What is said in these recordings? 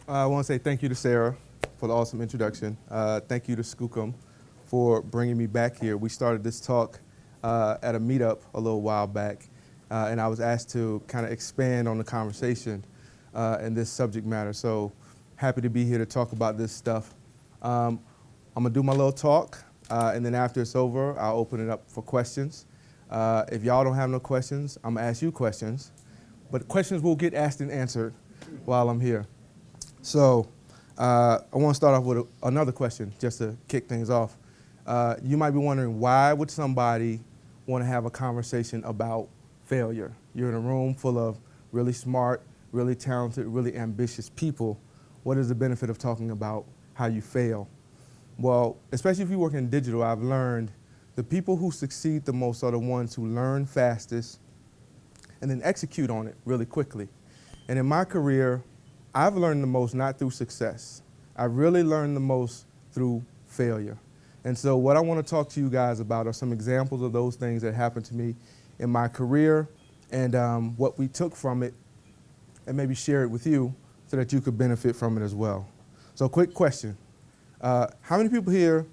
I want to say thank you to Sarah for the awesome introduction. Thank you to Skookum for bringing me back here. We started this talk at a meetup a little while back, and I was asked to kind of expand on the conversation and this subject matter. So happy to be here to talk about this stuff. I'm gonna do my little talk, and then after it's over, I'll open it up for questions. If y'all don't have no questions, I'm gonna ask you questions, but questions will get asked and answered while I'm here. So I want to start off with another question just to kick things off. You might be wondering, why would somebody want to have a conversation about failure? You're in a room full of really smart, really talented, really ambitious people. What is the benefit of talking about how you fail? Well, especially if you work in digital, I've learned the people who succeed the most are the ones who learn fastest and then execute on it really quickly. And in my career, I've learned the most not through success. I really learned the most through failure. And so what I want to talk to you guys about are some examples of those things that happened to me in my career and what we took from it, and maybe share it with you so that you could benefit from it as well. So quick question. How many people here,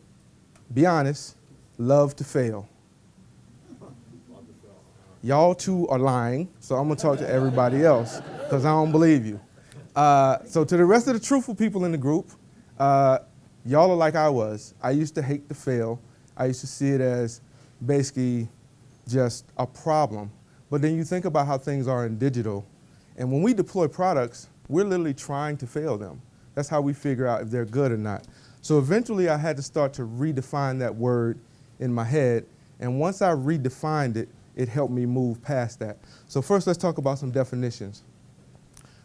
be honest, love to fail? Y'all two are lying, so I'm going to talk to everybody else because I don't believe you. So to the rest of the truthful people in the group, y'all are like I was. I used to hate to fail. I used to see it as basically just a problem. But then you think about how things are in digital. And when we deploy products, we're literally trying to fail them. That's how we figure out if they're good or not. So eventually I had to start to redefine that word in my head. And once I redefined it, it helped me move past that. So first let's talk about some definitions.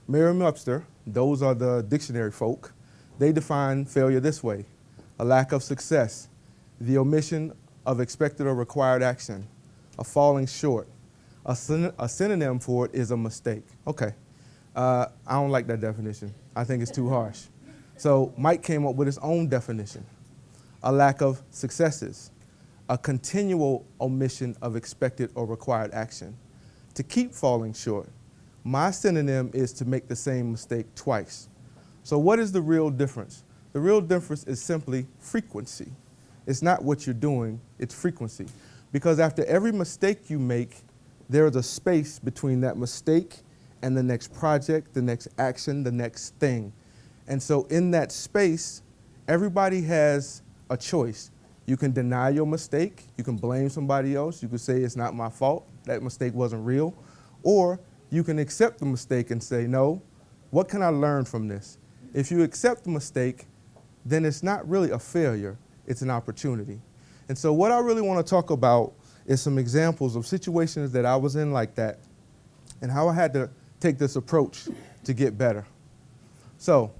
Merriam-Webster, those are the dictionary folk, they define failure this way: a lack of success, the omission of expected or required action, a falling short. A synonym for it is a mistake. Okay, I don't like that definition. I think it's too harsh. So Mike came up with his own definition: a lack of successes, a continual omission of expected or required action, to keep falling short. My synonym is to make the same mistake twice. So what is the real difference? The real difference is simply frequency. It's not what you're doing, it's frequency. Because after every mistake you make, there is a space between that mistake and the next project, the next action, the next thing. And so in that space, everybody has a choice. You can deny your mistake, you can blame somebody else, you can say it's not my fault, that mistake wasn't real, or you can accept the mistake and say, no, what can I learn from this? If you accept the mistake, then it's not really a failure, it's an opportunity. And so what I really want to talk about is some examples of situations that I was in like that and how I had to take this approach to get better. So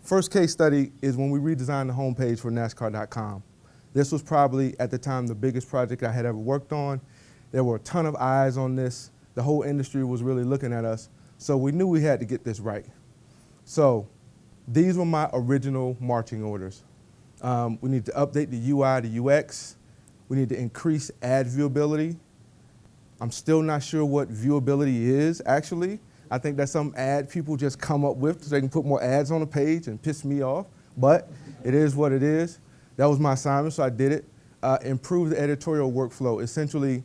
first case study is when we redesigned the homepage for NASCAR.com. This was probably, at the time, the biggest project I had ever worked on. There were a ton of eyes on this. The whole industry was really looking at us, so we knew we had to get this right. So these were my original marching orders. We need to update the UI to UX. We need to increase ad viewability. I'm still not sure what viewability is, actually. I think that's some ad people just come up with so they can put more ads on the page and piss me off, but it is what it is. That was my assignment, so I did it. Improve the editorial workflow, essentially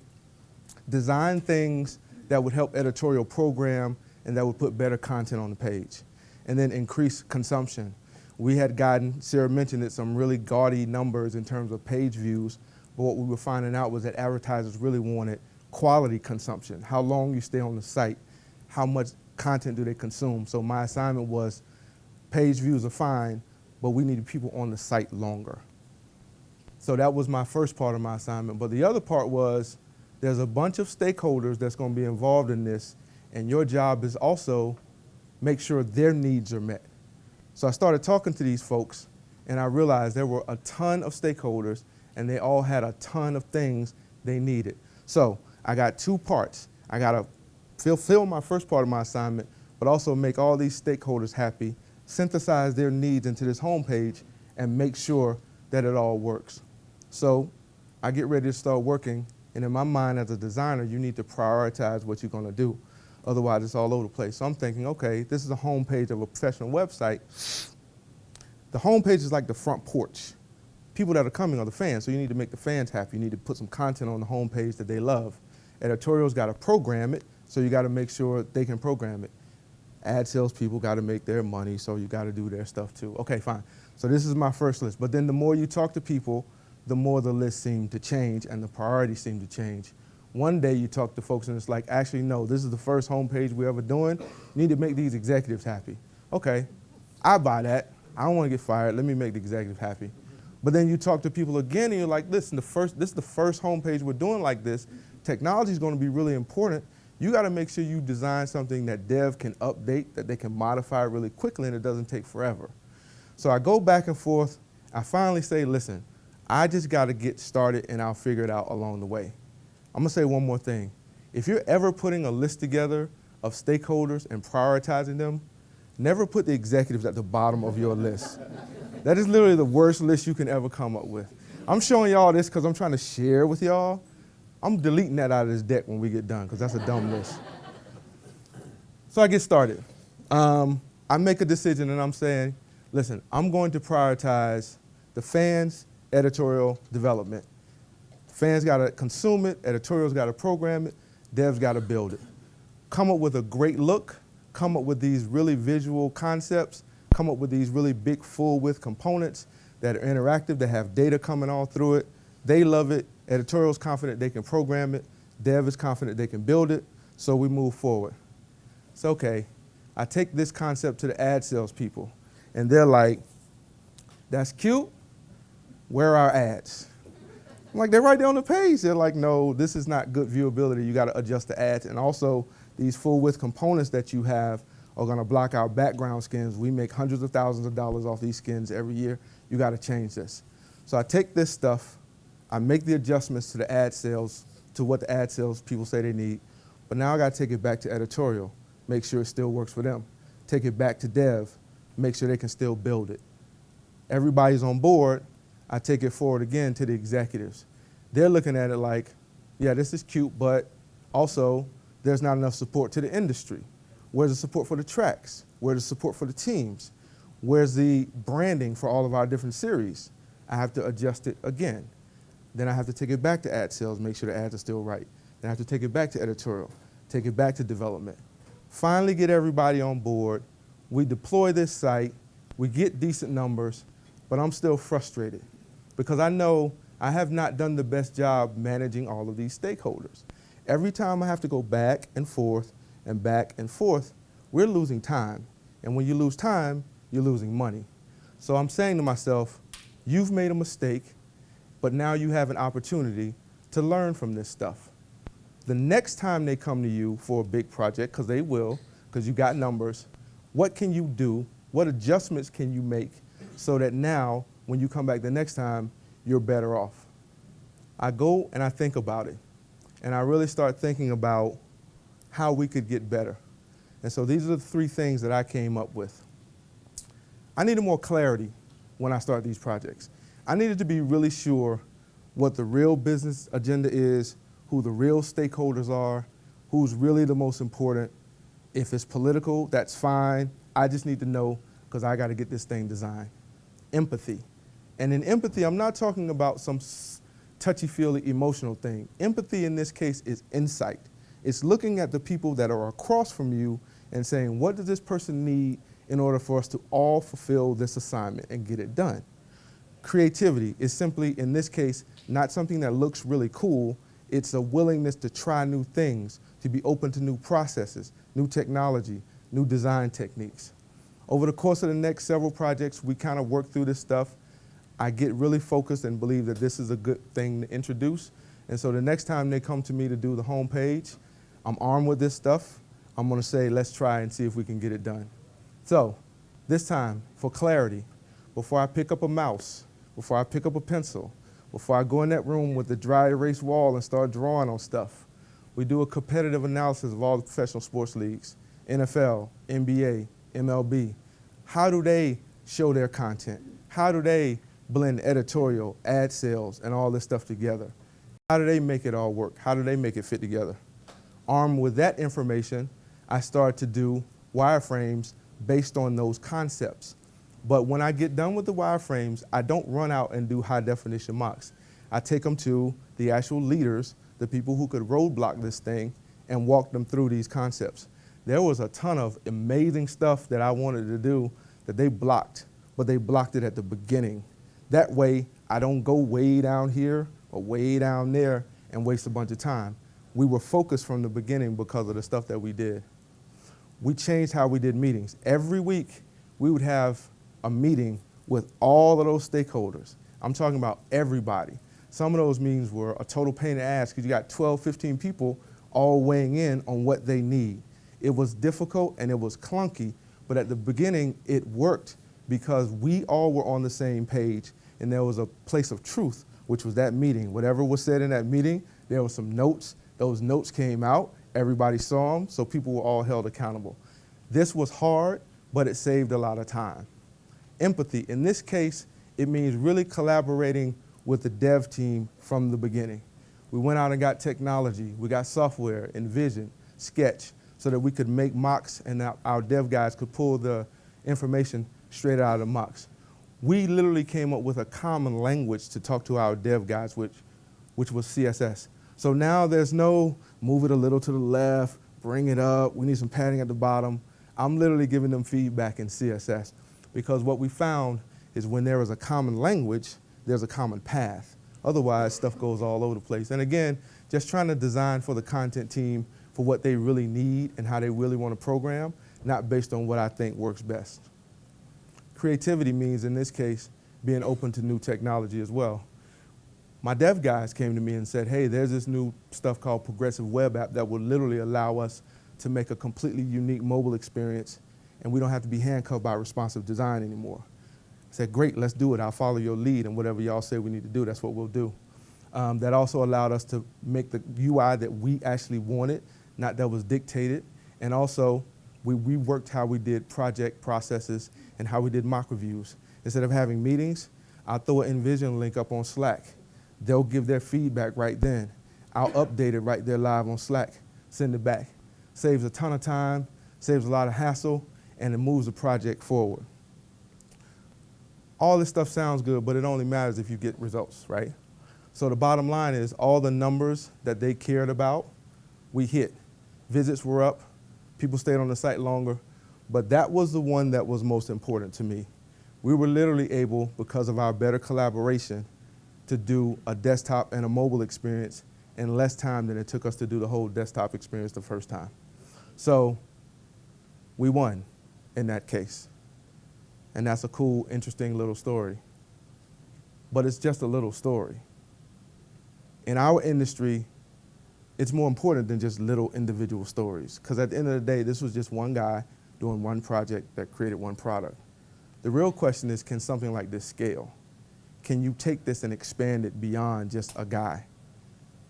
design things that would help editorial program and that would put better content on the page. And then increase consumption. We had gotten, Sarah mentioned it, some really gaudy numbers in terms of page views, but what we were finding out was that advertisers really wanted quality consumption, how long you stay on the site, how much content do they consume. So my assignment was, page views are fine, but we needed people on the site longer. So that was my first part of my assignment. But the other part was, there's a bunch of stakeholders that's going to be involved in this, and your job is also make sure their needs are met. So I started talking to these folks, and I realized there were a ton of stakeholders, and they all had a ton of things they needed. So I got two parts. I got to fulfill my first part of my assignment, but also make all these stakeholders happy, synthesize their needs into this homepage, and make sure that it all works. So I get ready to start working, And in my mind as a designer, you need to prioritize what you're gonna do. Otherwise, it's all over the place. So I'm thinking, okay, this is a homepage of a professional website. The homepage is like the front porch. People that are coming are the fans, so you need to make the fans happy. You need to put some content on the homepage that they love. Editorials gotta program it, so you gotta make sure they can program it. Ad salespeople gotta make their money, so you gotta do their stuff too. Okay, fine. So this is my first list. But then the more you talk to people, the more the list seemed to change and the priorities seemed to change. One day you talk to folks and it's like, actually, no, this is the first homepage we're ever doing. You need to make these executives happy. Okay, I buy that. I don't want to get fired. Let me make the executive happy. But then you talk to people again and you're like, listen, this is the first homepage we're doing like this. Technology is going to be really important. You got to make sure you design something that dev can update, that they can modify really quickly and it doesn't take forever. So I go back and forth. I finally say, listen, I just got to get started and I'll figure it out along the way. I'm going to say one more thing. If you're ever putting a list together of stakeholders and prioritizing them, never put the executives at the bottom of your list. That is literally the worst list you can ever come up with. I'm showing y'all this because I'm trying to share with y'all. I'm deleting that out of this deck when we get done because that's a dumb list. So I get started. I make a decision and I'm saying, listen, I'm going to prioritize the fans' editorial development. Fans got to consume it, editorials got to program it, devs got to build it. Come up with a great look, come up with these really visual concepts, come up with these really big full-width components that are interactive, that have data coming all through it. They love it, editorial's confident they can program it, dev is confident they can build it, so we move forward. It's okay. I take this concept to the ad sales people, and they're like, that's cute, where are our ads? I'm like, they're right there on the page. They're like, no, this is not good viewability. You got to adjust the ads. And also, these full-width components that you have are going to block out background skins. We make hundreds of thousands of dollars off these skins every year. You got to change this. So I take this stuff, I make the adjustments to the ad sales, to what the ad sales people say they need, but now I got to take it back to editorial, make sure it still works for them. Take it back to dev, make sure they can still build it. Everybody's on board. I take it forward again to the executives. They're looking at it like, yeah, this is cute, but also there's not enough support to the industry. Where's the support for the tracks? Where's the support for the teams? Where's the branding for all of our different series? I have to adjust it again. Then I have to take it back to ad sales, make sure the ads are still right. Then I have to take it back to editorial, take it back to development. Finally get everybody on board. We deploy this site, we get decent numbers, but I'm still frustrated because I know I have not done the best job managing all of these stakeholders. Every time I have to go back and forth, we're losing time. And when you lose time, you're losing money. So I'm saying to myself, you've made a mistake, but now you have an opportunity to learn from this stuff. The next time they come to you for a big project, because they will, because you got numbers, what can you do? What adjustments can you make so that now, when you come back the next time, you're better off? I go and I think about it. And I really start thinking about how we could get better. And so these are the three things that I came up with. I needed more clarity when I start these projects. I needed to be really sure what the real business agenda is, who the real stakeholders are, who's really the most important. If it's political, that's fine. I just need to know because I got to get this thing designed. Empathy. And in empathy, I'm not talking about some touchy-feely emotional thing. Empathy in this case is insight. It's looking at the people that are across from you and saying, what does this person need in order for us to all fulfill this assignment and get it done? Creativity is simply, in this case, not something that looks really cool. It's a willingness to try new things, to be open to new processes, new technology, new design techniques. Over the course of the next several projects, we kind of work through this stuff. I get really focused and believe that this is a good thing to introduce. And so the next time they come to me to do the homepage, I'm armed with this stuff. I'm going to say, let's try and see if we can get it done. So this time, for clarity, before I pick up a mouse, before I pick up a pencil, before I go in that room with the dry erase wall and start drawing on stuff, we do a competitive analysis of all the professional sports leagues, NFL, NBA, MLB. How do they show their content? How do they blend editorial, ad sales, and all this stuff together? How do they make it all work? How do they make it fit together? Armed with that information, I started to do wireframes based on those concepts. But when I get done with the wireframes, I don't run out and do high definition mocks. I take them to the actual leaders, the people who could roadblock this thing, and walk them through these concepts. There was a ton of amazing stuff that I wanted to do that they blocked, but they blocked it at the beginning. That way, I don't go way down here or way down there and waste a bunch of time. We were focused from the beginning because of the stuff that we did. We changed how we did meetings. Every week, we would have a meeting with all of those stakeholders. I'm talking about everybody. Some of those meetings were a total pain in the ass because you got 12, 15 people all weighing in on what they need. It was difficult and it was clunky, but at the beginning, it worked because we all were on the same page and there was a place of truth, which was that meeting. Whatever was said in that meeting, there were some notes. Those notes came out, everybody saw them, so people were all held accountable. This was hard, but it saved a lot of time. Empathy, in this case, it means really collaborating with the dev team from the beginning. We went out and got technology, we got software, InVision, Sketch, so that we could make mocks and our dev guys could pull the information straight out of the mocks. We literally came up with a common language to talk to our dev guys, which was CSS. So now there's no move it a little to the left, bring it up, we need some padding at the bottom. I'm literally giving them feedback in CSS because what we found is when there is a common language, there's a common path. Otherwise, stuff goes all over the place. And again, just trying to design for the content team for what they really need and how they really want to program, not based on what I think works best. Creativity means, in this case, being open to new technology as well. My dev guys came to me and said, hey, there's this new stuff called Progressive Web App that will literally allow us to make a completely unique mobile experience, and we don't have to be handcuffed by responsive design anymore. I said, great, let's do it. I'll follow your lead, and whatever y'all say we need to do, that's what we'll do. That also allowed us to make the UI that we actually wanted, not that was dictated, and also we reworked how we did project processes and how we did mock reviews. Instead of having meetings, I'll throw an InVision link up on Slack. They'll give their feedback right then. I'll update it right there live on Slack, send it back. Saves a ton of time, saves a lot of hassle, and it moves the project forward. All this stuff sounds good, but it only matters if you get results, right? So the bottom line is all the numbers that they cared about, we hit. Visits were up, people stayed on the site longer, but that was the one that was most important to me. We were literally able, because of our better collaboration, to do a desktop and a mobile experience in less time than it took us to do the whole desktop experience the first time. So we won in that case. And that's a cool, interesting little story. But it's just a little story. In our industry, it's more important than just little individual stories. Because at the end of the day, this was just one guy doing one project that created one product. The real question is, can something like this scale? Can you take this and expand it beyond just a guy?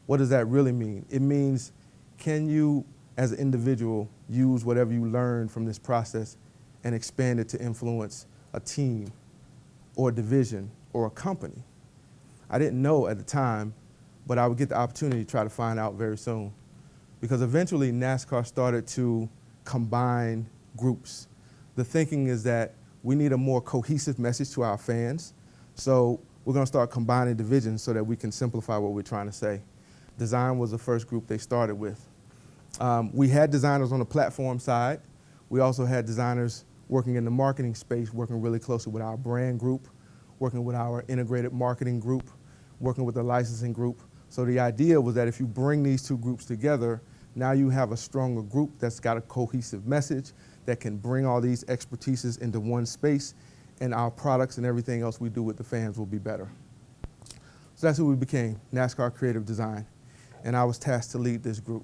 What does that really mean? It means, can you, as an individual, use whatever you learned from this process and expand it to influence a team or a division or a company? I didn't know at the time, but I would get the opportunity to try to find out very soon. Because eventually NASCAR started to combine groups. The thinking is that we need a more cohesive message to our fans. So we're going to start combining divisions so that we can simplify what we're trying to say. Design was the first group they started with. We had designers on the platform side. We also had designers working in the marketing space, working really closely with our brand group, working with our integrated marketing group, working with the licensing group. So the idea was that if you bring these two groups together, now you have a stronger group that's got a cohesive message that can bring all these expertises into one space, and our products and everything else we do with the fans will be better. So that's who we became, NASCAR Creative Design. And I was tasked to lead this group.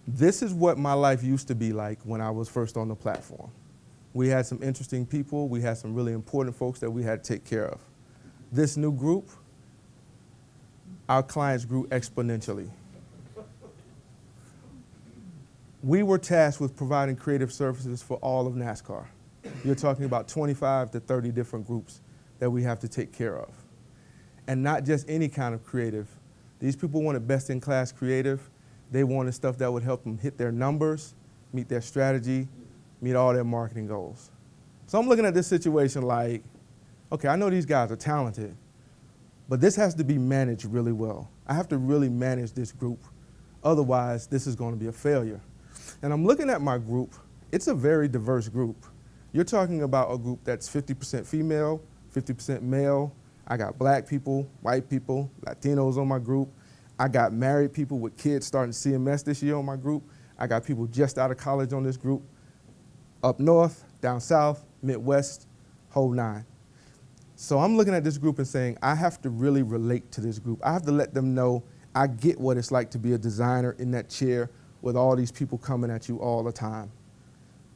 This is what my life used to be like when I was first on the platform. We had some interesting people. We had some really important folks that we had to take care of. This new group, our clients grew exponentially. We were tasked with providing creative services for all of NASCAR. You're talking about 25 to 30 different groups that we have to take care of. and not just any kind of creative. These people wanted best-in-class creative. They wanted stuff that would help them hit their numbers, meet their strategy, meet all their marketing goals. So I'm looking at this situation like, okay, I know these guys are talented, but this has to be managed really well. I have to really manage this group. Otherwise, this is going to be a failure. And I'm looking at my group. It's a very diverse group. You're talking about a group that's 50% female, 50% male. I got black people, white people, Latinos on my group. I got married people with kids starting CMS this year on my group. I got people just out of college on this group. Up north, down south, Midwest, whole nine. So I'm looking at this group and saying, I have to really relate to this group. I have to let them know I get what it's like to be a designer in that chair with all these people coming at you all the time.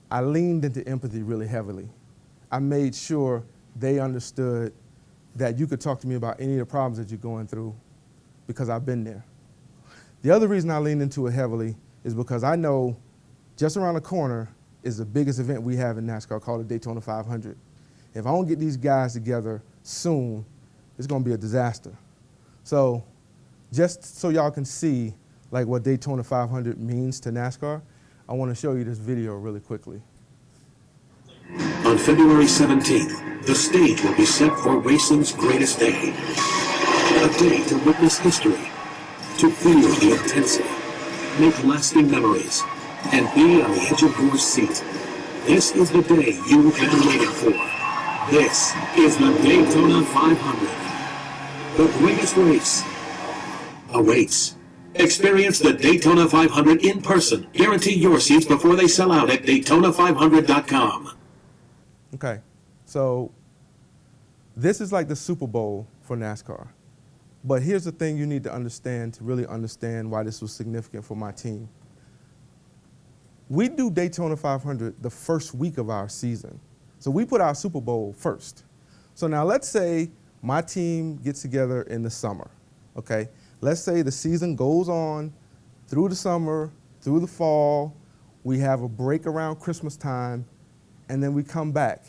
I leaned into empathy really heavily. I made sure they understood that you could talk to me about any of the problems that you're going through because I've been there. The other reason I leaned into it heavily is because I know just around the corner is the biggest event we have in NASCAR called the Daytona 500. If I don't get these guys together soon, it's going to be a disaster. So just so y'all can see like what Daytona 500 means to NASCAR, I want to show you this video really quickly. On February 17th, the stage will be set for racing's greatest day. A day to witness history, to feel the intensity, make lasting memories, and be on the edge of your seat. This is the day you've been waiting for. This is the Daytona 500. The greatest race awaits. Experience the Daytona 500 in person. Guarantee your seats before they sell out at Daytona500.com. Okay, so this is like the Super Bowl for NASCAR. But here's the thing you need to understand to really understand why this was significant for my team. We do Daytona 500 the first week of our season. So we put our Super Bowl first. So now let's say my team gets together in the summer, okay? Let's say the season goes on through the summer, through the fall. We have a break around Christmas time, and then we come back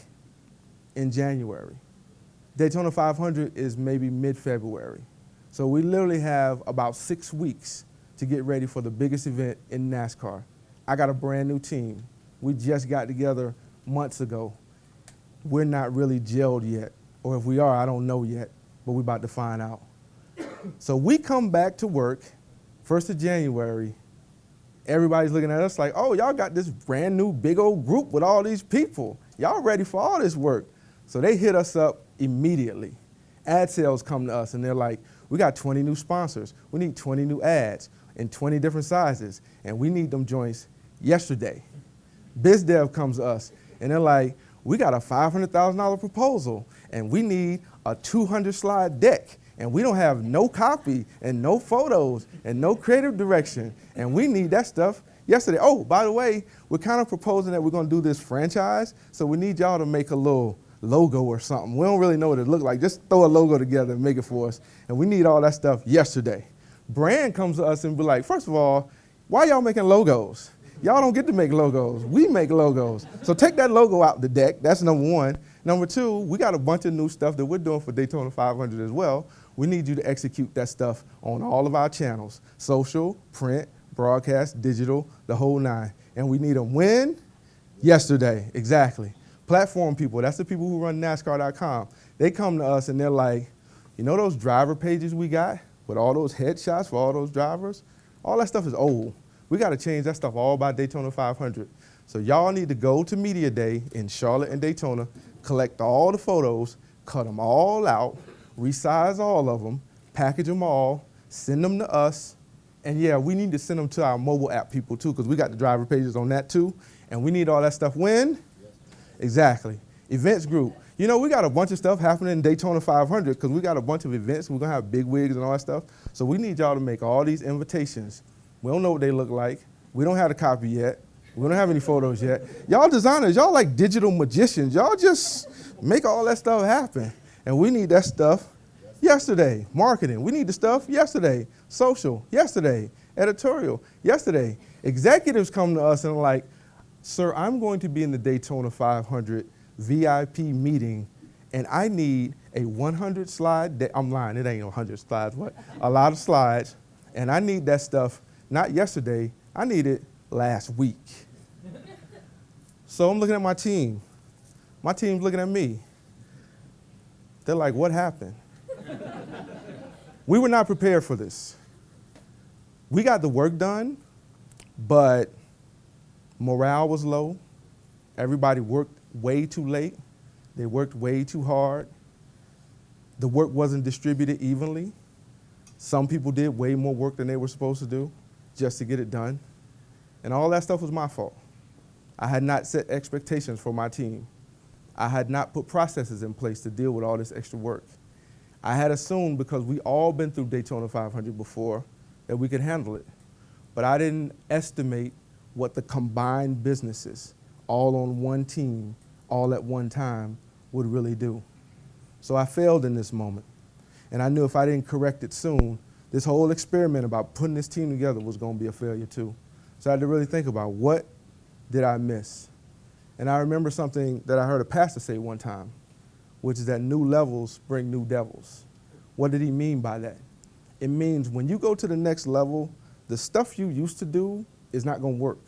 in January. Daytona 500 is maybe mid-February. So we literally have about 6 weeks to get ready for the biggest event in NASCAR. I got a brand new team. We just got together months ago. We're not really gelled yet, or if we are, I don't know yet, but we're about to find out. So we come back to work, 1st of January, everybody's looking at us like, oh, y'all got this brand new big old group with all these people. Y'all ready for all this work. So they hit us up immediately. Ad sales come to us and they're like, we got 20 new sponsors. We need 20 new ads in 20 different sizes, and we need them joints yesterday. BizDev comes to us and they're like, we got a $500,000 proposal and we need a 200 slide deck. And we don't have no copy and no photos and no creative direction. And we need that stuff yesterday. Oh, by the way, we're kind of proposing that we're going to do this franchise. So we need y'all to make a little logo or something. We don't really know what it looks like. Just throw a logo together and make it for us. And we need all that stuff yesterday. Brand comes to us and be like, first of all, why y'all making logos? Y'all don't get to make logos. We make logos. So take that logo out the deck. That's number one. Number two, we got a bunch of new stuff that we're doing for Daytona 500 as well. We need you to execute that stuff on all of our channels, social, print, broadcast, digital, the whole nine. And we need them when? Yesterday, exactly. Platform people, that's the people who run NASCAR.com. They come to us and they're like, you know those driver pages we got with all those headshots for all those drivers? All that stuff is old. We got to change that stuff all by Daytona 500. So y'all need to go to Media Day in Charlotte and Daytona, collect all the photos, cut them all out, resize all of them, package them all, send them to us, and yeah, we need to send them to our mobile app people too, because we got the driver pages on that too, and we need all that stuff when? Exactly. Events group. You know, we got a bunch of stuff happening in Daytona 500 because we got a bunch of events. We're going to have big wigs and all that stuff. So we need y'all to make all these invitations. We don't know what they look like. We don't have the copy yet. We don't have any photos yet. Y'all designers, y'all like digital magicians. Y'all just make all that stuff happen. And we need that stuff yesterday. Marketing, we need the stuff yesterday. Social, yesterday. Editorial, yesterday. Executives come to us and are like, sir, I'm going to be in the Daytona 500 VIP meeting and I need a 100 slide deck. I'm lying, it ain't 100 slides, what? A lot of slides, and I need that stuff not yesterday, I need it last week. So I'm looking at my team. My team's looking at me. They're like, what happened? We were not prepared for this. We got the work done, but morale was low. Everybody worked way too late. They worked way too hard. The work wasn't distributed evenly. Some people did way more work than they were supposed to do just to get it done. And all that stuff was my fault. I had not set expectations for my team. I had not put processes in place to deal with all this extra work. I had assumed, because we all been through Daytona 500 before, that we could handle it. But I didn't estimate what the combined businesses, all on one team, all at one time, would really do. So I failed in this moment. And I knew if I didn't correct it soon, this whole experiment about putting this team together was going to be a failure too. So I had to really think about, what did I miss? And I remember something that I heard a pastor say one time, which is that new levels bring new devils. What did he mean by that? It means when you go to the next level, the stuff you used to do is not going to work,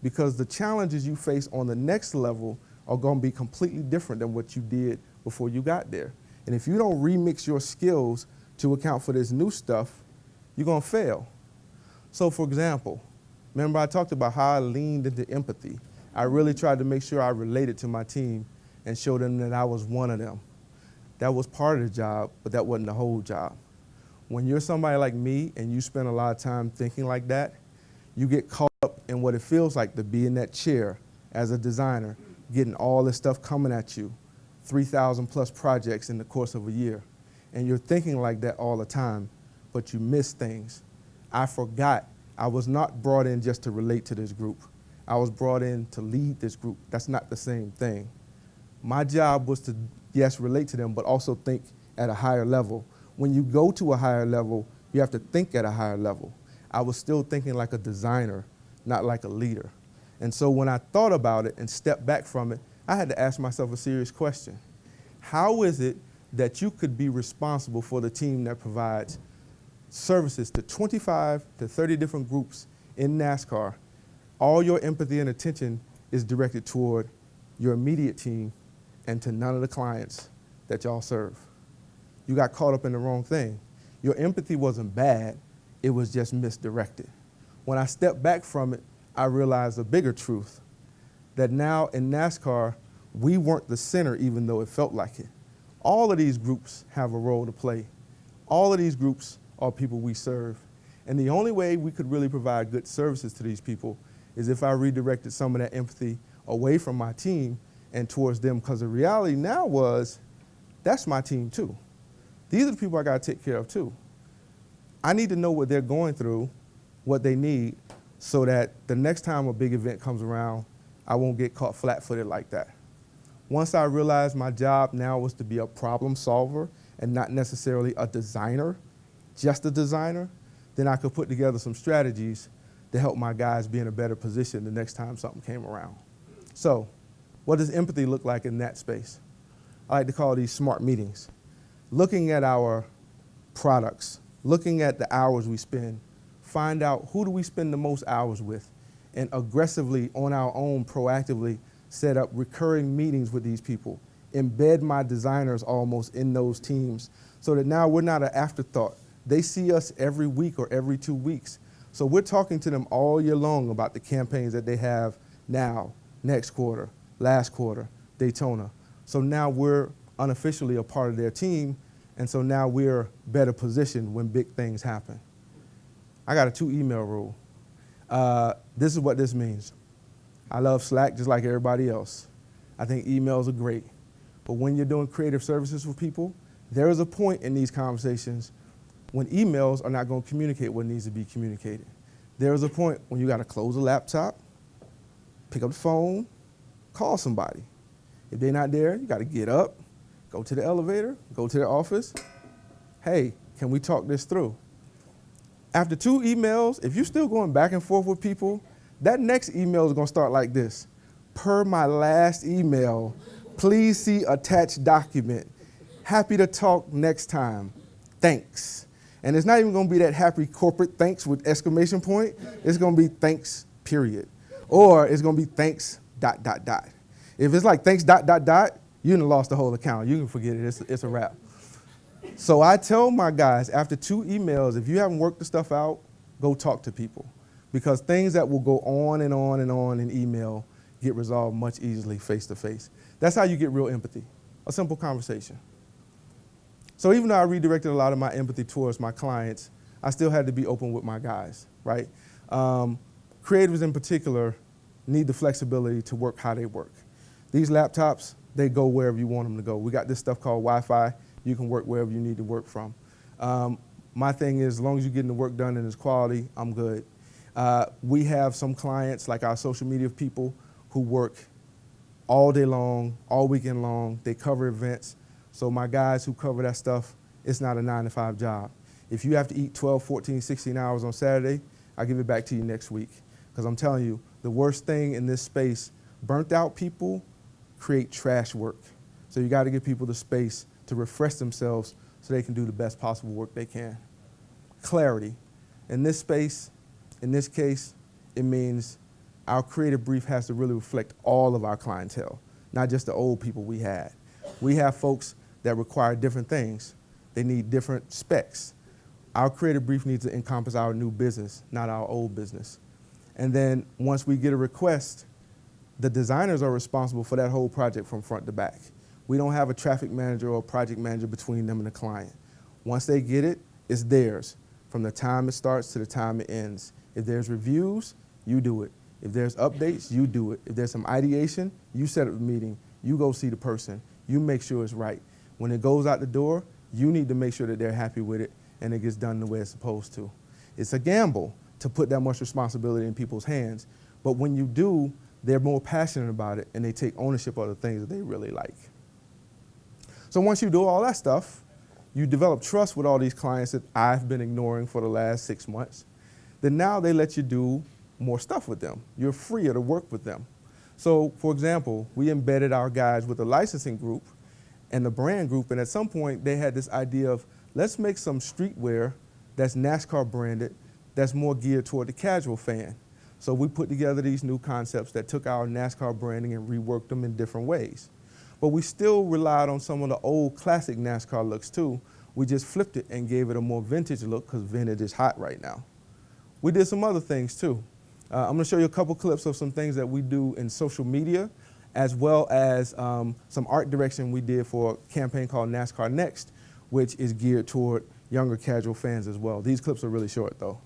because the challenges you face on the next level are going to be completely different than what you did before you got there. And if you don't remix your skills to account for this new stuff, you're going to fail. So for example, remember I talked about how I leaned into empathy. I really tried to make sure I related to my team and show them that I was one of them. That was part of the job, but that wasn't the whole job. When you're somebody like me and you spend a lot of time thinking like that, you get caught up in what it feels like to be in that chair as a designer, getting all this stuff coming at you, 3,000 plus projects in the course of a year. And you're thinking like that all the time, but you miss things. I forgot I was not brought in just to relate to this group. I was brought in to lead this group. That's not the same thing. My job was to, yes, relate to them, but also think at a higher level. When you go to a higher level, you have to think at a higher level. I was still thinking like a designer, not like a leader. And so when I thought about it and stepped back from it, I had to ask myself a serious question. How is it that you could be responsible for the team that provides services to 25 to 30 different groups in NASCAR? All your empathy and attention is directed toward your immediate team and to none of the clients that y'all serve. You got caught up in the wrong thing. Your empathy wasn't bad, it was just misdirected. When I stepped back from it, I realized a bigger truth, that now in NASCAR, we weren't the center even though it felt like it. All of these groups have a role to play. All of these groups are people we serve. And the only way we could really provide good services to these people is if I redirected some of that empathy away from my team and towards them, because the reality now was, that's my team too. These are the people I gotta take care of too. I need to know what they're going through, what they need, so that the next time a big event comes around, I won't get caught flat-footed like that. Once I realized my job now was to be a problem solver and not necessarily a designer, just a designer, then I could put together some strategies to help my guys be in a better position the next time something came around. So, what does empathy look like in that space? I like to call these smart meetings. Looking at our products, looking at the hours we spend, find out who do we spend the most hours with, and aggressively, on our own, proactively set up recurring meetings with these people, embed my designers almost in those teams, so that now we're not an afterthought. They see us every week or every 2 weeks. So we're talking to them all year long about the campaigns that they have now, next quarter, last quarter, Daytona. So now we're unofficially a part of their team, and so now we're better positioned when big things happen. I got a 2-email rule. This is what this means. I love Slack just like everybody else. I think emails are great. But when you're doing creative services for people, there is a point in these conversations when emails are not going to communicate what needs to be communicated. There is a point when you got to close the laptop, pick up the phone, call somebody. If they're not there, you got to get up, go to the elevator, go to the office. Hey, can we talk this through? After 2 emails, if you're still going back and forth with people, that next email is going to start like this. Per my last email, Please see attached document. Happy to talk next time. Thanks. And it's not even going to be that happy corporate thanks with exclamation point. It's going to be thanks, period. Or it's going to be thanks, ... If it's like thanks, ... you done lost the whole account. You can forget it. It's a wrap. So I tell my guys, after 2 emails, if you haven't worked the stuff out, go talk to people. Because things that will go on and on and on in email get resolved much easily face to face. That's how you get real empathy, a simple conversation. So even though I redirected a lot of my empathy towards my clients, I still had to be open with my guys, right? Creatives in particular need the flexibility to work how they work. These laptops, they go wherever you want them to go. We got this stuff called Wi-Fi. You can work wherever you need to work from. My thing is, as long as you're getting the work done and it's quality, I'm good. We have some clients, like our social media people, who work all day long, all weekend long. They cover events. So my guys who cover that stuff, it's not a 9-to-5 job. If you have to eat 12, 14, 16 hours on Saturday, I'll give it back to you next week. Because I'm telling you, the worst thing in this space, burnt out people create trash work. So you got to give people the space to refresh themselves so they can do the best possible work they can. Clarity. In this space, in this case, it means our creative brief has to really reflect all of our clientele, not just the old people we had. We have folks that require different things. They need different specs. Our creative brief needs to encompass our new business, not our old business. And then once we get a request, the designers are responsible for that whole project from front to back. We don't have a traffic manager or a project manager between them and the client. Once they get it, it's theirs, from the time it starts to the time it ends. If there's reviews, you do it. If there's updates, you do it. If there's some ideation, you set up a meeting. You go see the person. You make sure it's right. When it goes out the door, you need to make sure that they're happy with it and it gets done the way it's supposed to. It's a gamble to put that much responsibility in people's hands, but when you do, they're more passionate about it and they take ownership of the things that they really like. So once you do all that stuff, you develop trust with all these clients that I've been ignoring for the last 6 months. Then now they let you do more stuff with them. You're freer to work with them. So for example, we embedded our guys with the licensing group and the brand group, and at some point they had this idea of, let's make some streetwear that's NASCAR branded, that's more geared toward the casual fan. So we put together these new concepts that took our NASCAR branding and reworked them in different ways. But we still relied on some of the old classic NASCAR looks too. We just flipped it and gave it a more vintage look because vintage is hot right now. We did some other things too. I'm gonna show you a couple clips of some things that we do in social media, as well as some art direction we did for a campaign called NASCAR Next, which is geared toward younger casual fans as well. These clips are really short though.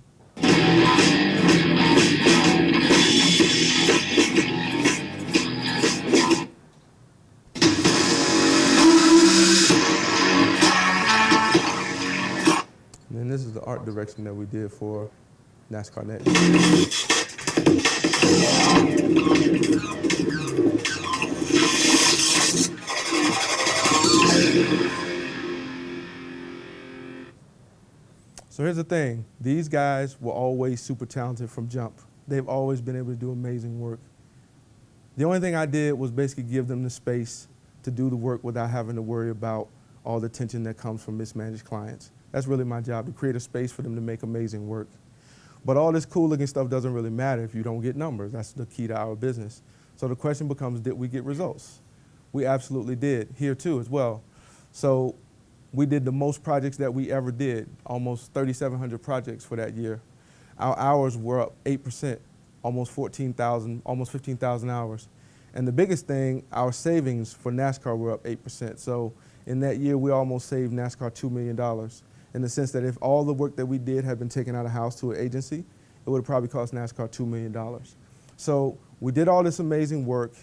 And then this is the art direction that we did for NASCAR Next. So here's the thing, these guys were always super talented from jump. They've always been able to do amazing work. The only thing I did was basically give them the space to do the work without having to worry about all the tension that comes from mismanaged clients. That's really my job, to create a space for them to make amazing work. But all this cool looking stuff doesn't really matter if you don't get numbers. That's the key to our business. So the question becomes, did we get results? We absolutely did, here too as well. So we did the most projects that we ever did, almost 3,700 projects for that year. Our hours were up 8%, almost 14,000, almost 15,000 hours. And the biggest thing, our savings for NASCAR were up 8%. So in that year, we almost saved NASCAR $2 million, in the sense that if all the work that we did had been taken out of house to an agency, it would have probably cost NASCAR $2 million. So we did all this amazing work.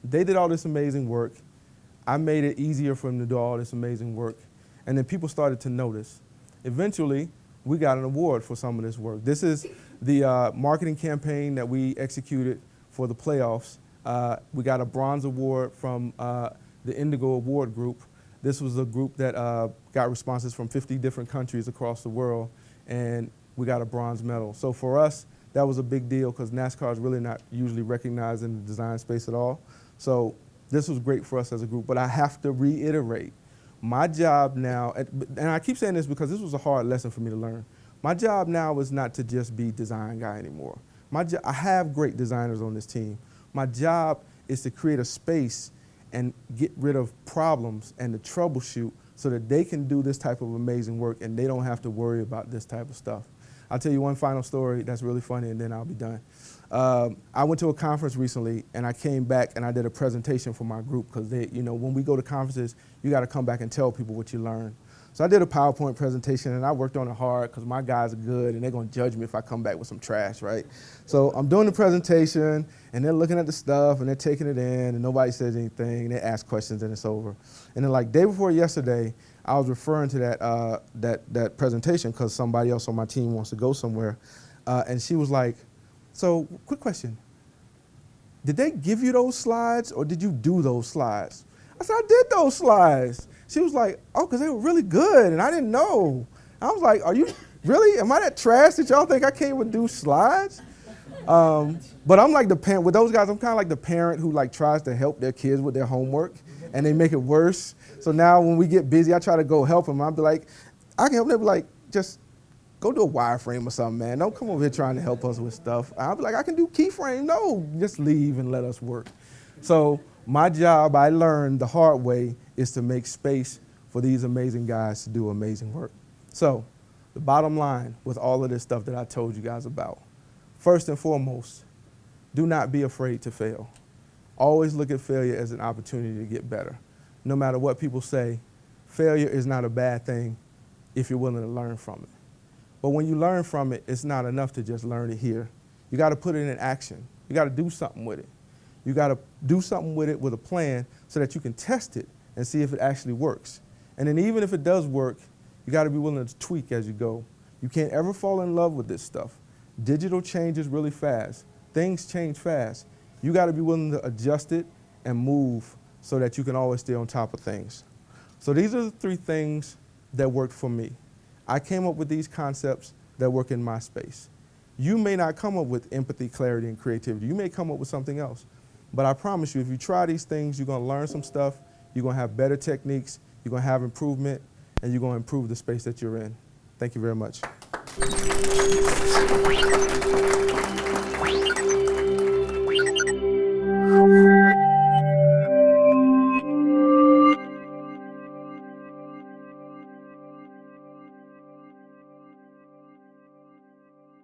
They did all this amazing work. I made it easier for them to do all this amazing work. And then people started to notice. Eventually, we got an award for some of this work. This is the marketing campaign that we executed for the playoffs. We got a bronze award from the Indigo Award Group. This was a group that got responses from 50 different countries across the world, and we got a bronze medal. So for us, that was a big deal because NASCAR is really not usually recognized in the design space at all. So This was great for us as a group, but I have to reiterate, my job now, and I keep saying this because this was a hard lesson for me to learn. My job now is not to just be design guy anymore. I have great designers on this team. My job is to create a space and get rid of problems and to troubleshoot so that they can do this type of amazing work and they don't have to worry about this type of stuff. I'll tell you one final story that's really funny and then I'll be done. I went to a conference recently and I came back and I did a presentation for my group because when we go to conferences, you got to come back and tell people what you learned. So I did a PowerPoint presentation and I worked on it hard because my guys are good and they're going to judge me if I come back with some trash, right? So I'm doing the presentation and they're looking at the stuff and they're taking it in and nobody says anything and they ask questions and it's over. And then like day before yesterday, I was referring to that presentation because somebody else on my team wants to go somewhere. And she was like, so quick question, did they give you those slides or did you do those slides? I said, I did those slides. She was like, oh, because they were really good and I didn't know. I was like, are you really? Am I that trash that y'all think I can't even do slides? But I'm like the parent, with those guys, I'm kind of like the parent who like tries to help their kids with their homework and they make it worse. So now when we get busy, I try to go help them. I'll be like, I can help them, like, just go do a wireframe or something, man. Don't come over here trying to help us with stuff. I'll be like, I can do keyframe. No, just leave and let us work. So my job, I learned the hard way, is to make space for these amazing guys to do amazing work. So the bottom line with all of this stuff that I told you guys about, first and foremost, do not be afraid to fail. Always look at failure as an opportunity to get better. No matter what people say, failure is not a bad thing if you're willing to learn from it. But when you learn from it, it's not enough to just learn it here. You got to put it in action. You got to do something with it. You got to do something with it with a plan so that you can test it and see if it actually works. And then even if it does work, you got to be willing to tweak as you go. You can't ever fall in love with this stuff. Digital changes really fast. Things change fast. You got to be willing to adjust it and move so that you can always stay on top of things. So these are the 3 things that worked for me. I came up with these concepts that work in my space. You may not come up with empathy, clarity, and creativity. You may come up with something else. But I promise you, if you try these things, you're going to learn some stuff, you're going to have better techniques, you're going to have improvement, and you're going to improve the space that you're in. Thank you very much.